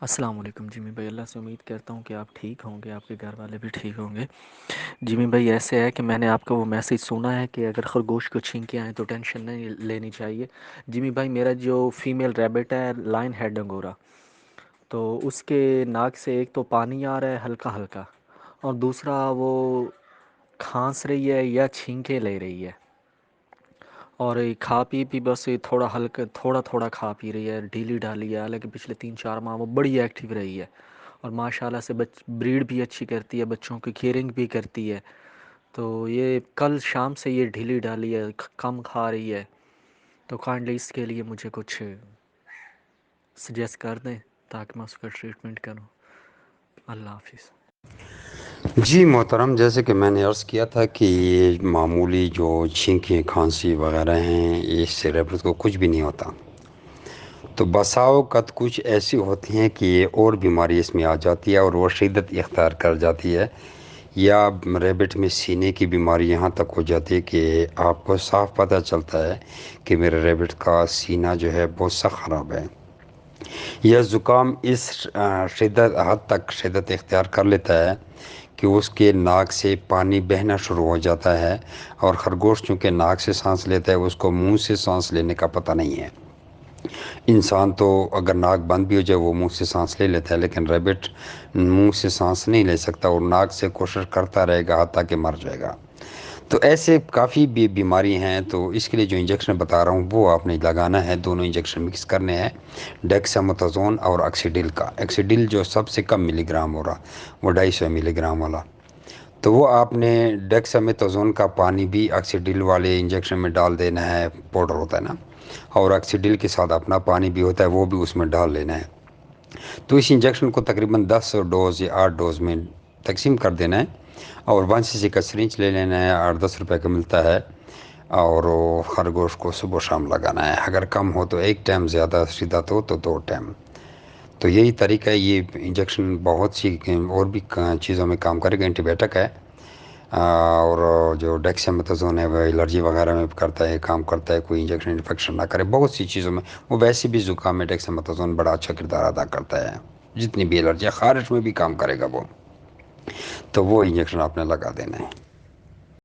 السلام علیکم جیمی بھائی، اللہ سے امید کرتا ہوں کہ آپ ٹھیک ہوں گے، آپ کے گھر والے بھی ٹھیک ہوں گے۔ جیمی بھائی ایسے ہے کہ میں نے آپ کا وہ میسیج سنا ہے کہ اگر خرگوش کو چھینکیں آئیں تو ٹینشن نہیں لینی چاہیے۔ جیمی بھائی میرا جو فیمیل ریبٹ ہے لائن ہیڈ انگورا، تو اس کے ناک سے ایک تو پانی آ رہا ہے ہلکا ہلکا، اور دوسرا وہ کھانس رہی ہے یا چھینکیں لے رہی ہے، اور کھا پی بھی بس تھوڑا ہلکا تھوڑا تھوڑا کھا پی رہی ہے، ڈھیلی ڈھالی ہے، حالانکہ پچھلے 3-4 ماہ وہ بڑی ایکٹیو رہی ہے، اور ماشاء اللہ سے بریڈ بھی اچھی کرتی ہے، بچوں کی کیئرنگ بھی کرتی ہے۔ تو یہ کل شام سے یہ ڈھیلی ڈھالی ہے، کم کھا رہی ہے، تو کائنڈلی اس کے لیے مجھے کچھ سجیسٹ کر دیں تاکہ میں اس کا ٹریٹمنٹ کروں۔ اللہ حافظ۔ جی محترم، جیسے کہ میں نے عرض کیا تھا کہ یہ معمولی جو چھینکیں کھانسی وغیرہ ہیں اس سے ریبٹ کو کچھ بھی نہیں ہوتا، تو بسا اوقات کچھ ایسی ہوتی ہیں کہ یہ اور بیماری اس میں آ جاتی ہے اور وہ شدت اختیار کر جاتی ہے، یا ریبٹ میں سینے کی بیماری یہاں تک ہو جاتی ہے کہ آپ کو صاف پتہ چلتا ہے کہ میرے ریبٹ کا سینہ جو ہے بہت سخت خراب ہے، یا زکام اس حد تک شدت اختیار کر لیتا ہے کہ اس کے ناک سے پانی بہنا شروع ہو جاتا ہے، اور خرگوش چونکہ ناک سے سانس لیتا ہے اس کو منہ سے سانس لینے کا پتہ نہیں ہے۔ انسان تو اگر ناک بند بھی ہو جائے وہ منہ سے سانس لے لیتا ہے، لیکن ریبٹ منہ سے سانس نہیں لے سکتا اور ناک سے کوشش کرتا رہے گا حتیٰ کہ مر جائے گا۔ تو ایسے کافی بھی بیماری ہیں، تو اس کے لیے جو انجیکشن بتا رہا ہوں وہ آپ نے لگانا ہے، دونوں انجیکشن مکس کرنے ہیں، ڈیکسامتازون اور اکسیڈل کا۔ اکسیڈل جو سب سے کم ملی گرام ہو رہا وہ 250 ملی گرام والا، تو وہ آپ نے ڈیکسامتازون کا پانی بھی اکسیڈل والے انجیکشن میں ڈال دینا ہے، پاؤڈر ہوتا ہے نا، اور اکسیڈل کے ساتھ اپنا پانی بھی ہوتا ہے وہ بھی اس میں ڈال لینا ہے۔ تو اس انجیکشن کو تقریباً 10 ڈوز یا 8 ڈوز میں تقسیم کر دینا ہے، اور 1 cc کا سرنج لے لینا ہے، 8-10 روپے کا ملتا ہے، اور وہ خرگوش کو صبح و شام لگانا ہے، اگر کم ہو تو ایک ٹائم، زیادہ شدت ہو تو 2 ٹائم۔ تو یہی طریقہ ہے، یہ انجیکشن بہت سی اور بھی چیزوں میں کام کرے گا، اینٹی بائیوٹک ہے، اور جو ڈیکسامتازون ہے وہ الرجی وغیرہ میں کرتا ہے، کام کرتا ہے، کوئی انجیکشن انفیکشن نہ کرے، بہت سی چیزوں میں، وہ ویسے بھی زکام میں ڈیکسامتازون بڑا اچھا کردار ادا کرتا ہے، جتنی بھی الرجی ہے، خارش میں بھی کام کرے گا وہ، تو وہ انجیکشن آپ نے لگا دینا ہے۔